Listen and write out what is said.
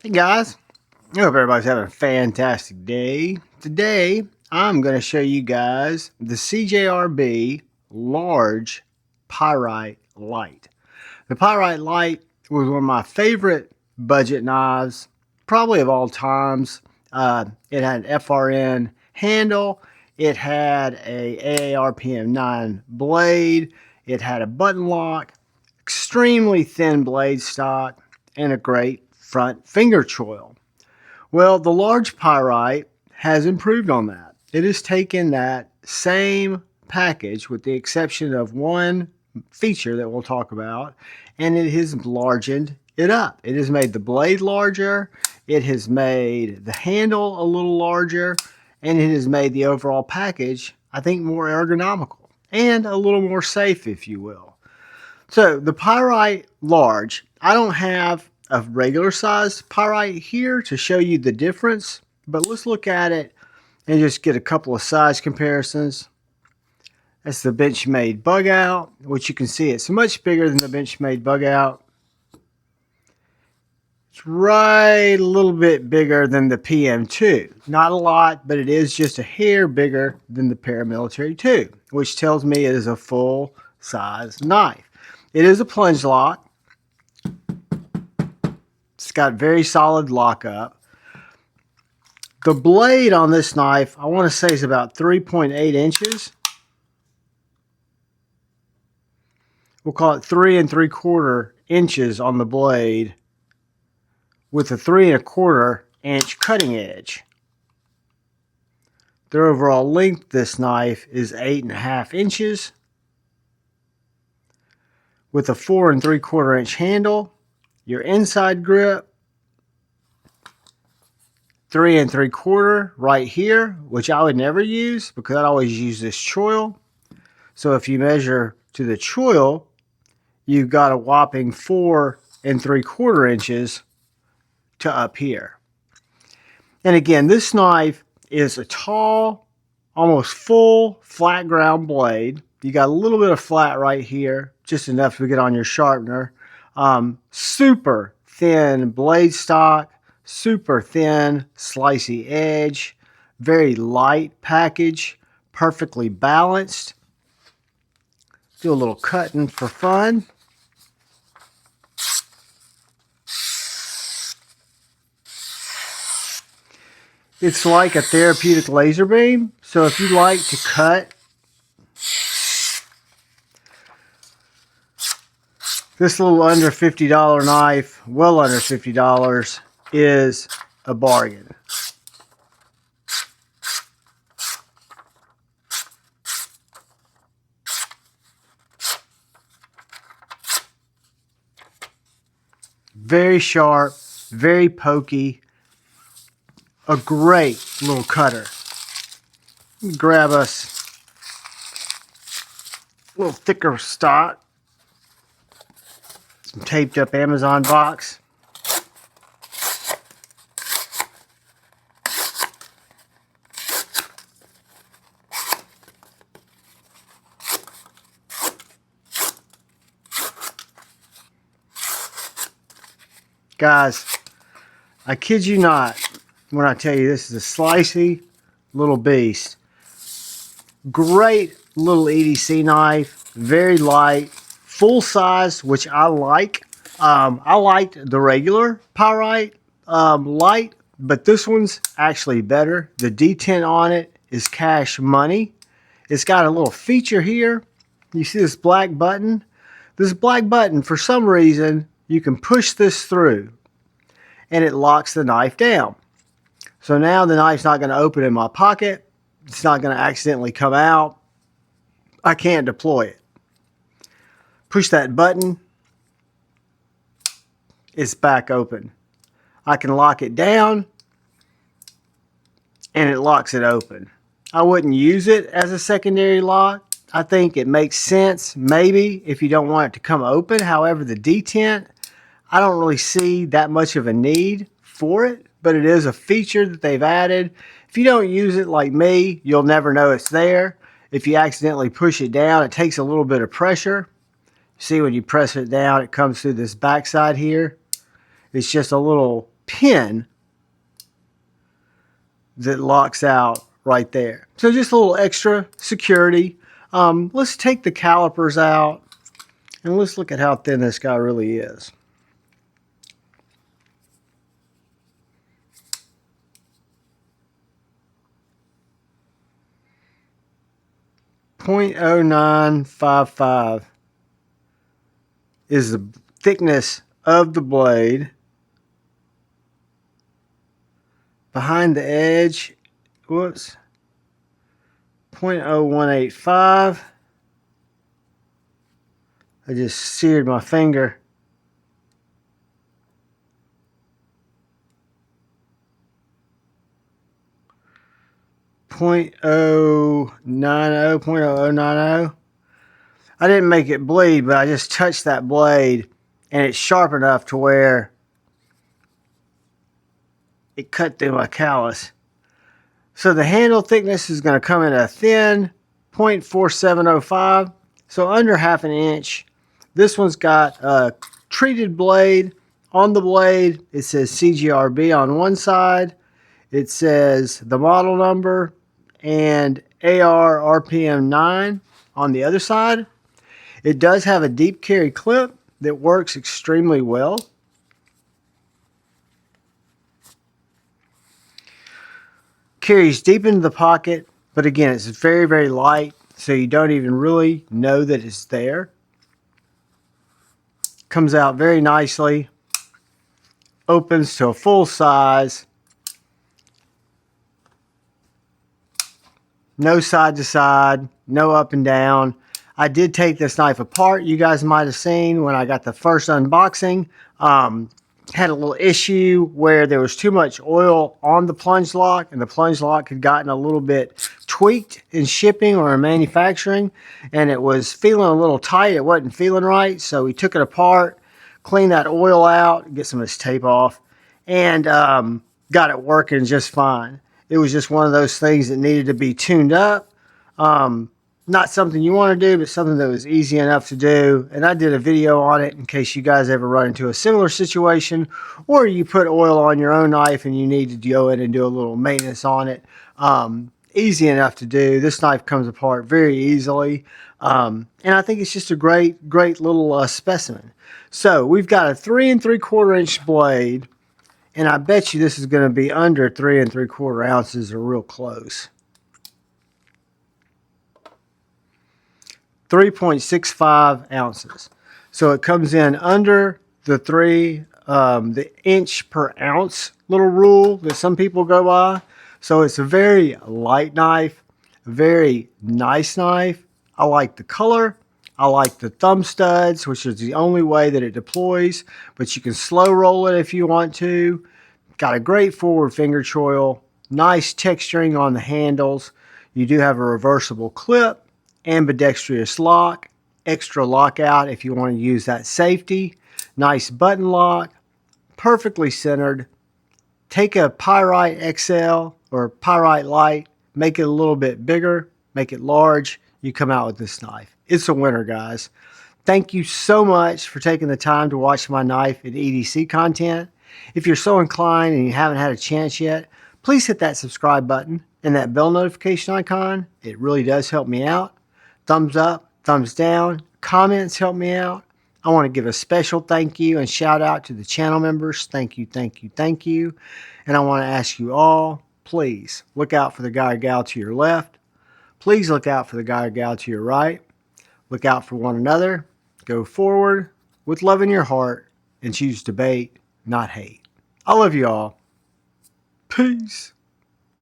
Hey guys, I hope everybody's having a fantastic day. Today, I'm going to show you guys the CJRB Large Pyrite Light. The Pyrite Light was one of my favorite budget knives, probably of all times. It had an FRN handle, it had a AARPM 9 blade, it had a button lock, extremely thin blade stock, and a great front finger choil. Well, the Large Pyrite has improved on that. It has taken that same package, with the exception of one feature that we'll talk about, and it has largened it up. It has made the blade larger, it has made the handle a little larger, and it has made the overall package, I think, more ergonomical and a little more safe, if you will. So the Pyrite Large, I don't have a regular sized pyrite here to show you the difference, but let's look at it and just get a couple of size comparisons. That's the Benchmade Bugout, which you can see it's much bigger than the Benchmade Bugout. It's right a little bit bigger than the PM2. Not a lot, but it is just a hair bigger than the Paramilitary 2, which tells me it is a full size knife. It is a plunge lock. It's got very solid lockup. The blade on this knife, I want to say, is about 3.8 inches. We'll call it 3 3/4 inches on the blade, with a 3 1/4 inch cutting edge. The overall length of this knife is 8 1/2 inches, with a 4 3/4 inch handle. Your inside grip, 3 3/4 right here, which I would never use because I'd always use this choil. So if you measure to the choil, you've got a whopping 4 3/4 inches to up here. And again, this knife is a tall, almost full flat ground blade. You got a little bit of flat right here, just enough to get on your sharpener. Super thin blade stock, super thin slicey edge, very light package, perfectly balanced. Do a little cutting for fun. It's like a therapeutic laser beam, so if you like to cut, this little under $50 knife, well under $50, is a bargain. Very sharp, very pokey, a great little cutter. Grab us a little thicker stock. Some taped up Amazon box. Guys, I kid you not when I tell you this is a slicey little beast. Great little EDC knife, very light, full size, which I like. I liked the regular Pyrite Light, but this one's actually better. The detent on it is cash money. It's got a little feature here. You see this black button? This black button, for some reason, you can push this through and it locks the knife down. So now the knife's not going to open in my pocket. It's not going to accidentally come out. I can't deploy it. Push that button, it's back open. I can lock it down and it locks it open. I wouldn't use it as a secondary lock. I think it makes sense maybe if you don't want it to come open. However, the detent, I don't really see that much of a need for it, but it is a feature that they've added. If you don't use it like me, you'll never know it's there. If you accidentally push it down, it takes a little bit of pressure. See, when you press it down, it comes through this backside here. It's just a little pin that locks out right there. So just a little extra security. Let's take the calipers out and let's look at how thin this guy really is. .0955 is the thickness of the blade. Behind the edge, whoops, 0.0185. I just seared my finger. .0090. I didn't make it bleed, but I just touched that blade and it's sharp enough to where it cut through my callus. So the handle thickness is going to come in a thin 0.4705, so under half an inch. This one's got a treated blade. On the blade, it says CJRB on one side. It says the model number and AR RPM 9 on the other side. It does have a deep carry clip that works extremely well. Carries deep into the pocket, but again, it's very, very light, so you don't even really know that it's there. Comes out very nicely. Opens to a full size. No side to side, no up and down. I did take this knife apart. You guys might have seen when I got the first unboxing. Had a little issue where there was too much oil on the plunge lock, and the plunge lock had gotten a little bit tweaked in shipping or in manufacturing, and it was feeling a little tight. It wasn't feeling right, so we took it apart, cleaned that oil out, get some of this tape off, and got it working just fine. It was just one of those things that needed to be tuned up. Not something you want to do, but something that was easy enough to do. And I did a video on it in case you guys ever run into a similar situation, or you put oil on your own knife and you need to go in and do a little maintenance on it. Easy enough to do. This knife comes apart very easily. And I think it's just a great little specimen. So we've got a 3 3/4 inch blade, and I bet you this is going to be under 3 3/4 ounces or real close. 3.65 ounces. So it comes in under the the inch per ounce little rule that some people go by. So it's a very light knife, a very nice knife. I like the color. I like the thumb studs, which is the only way that it deploys, but you can slow roll it if you want to. Got a great forward finger choil, nice texturing on the handles. You do have a reversible clip, ambidextrous lock, extra lockout if you want to use that safety, nice button lock, perfectly centered. Take a Pyrite XL or Pyrite Light, make it a little bit bigger, make it large, you come out with this knife. It's a winner, guys. Thank you so much for taking the time to watch my knife and EDC content. If you're so inclined and you haven't had a chance yet, please hit that subscribe button and that bell notification icon. It really does help me out. Thumbs up, thumbs down, comments help me out. I want to give a special thank you and shout out to the channel members. Thank you, thank you, thank you. And I want to ask you all, please look out for the guy or gal to your left. Please look out for the guy or gal to your right. Look out for one another. Go forward with love in your heart and choose debate, not hate. I love you all. Peace.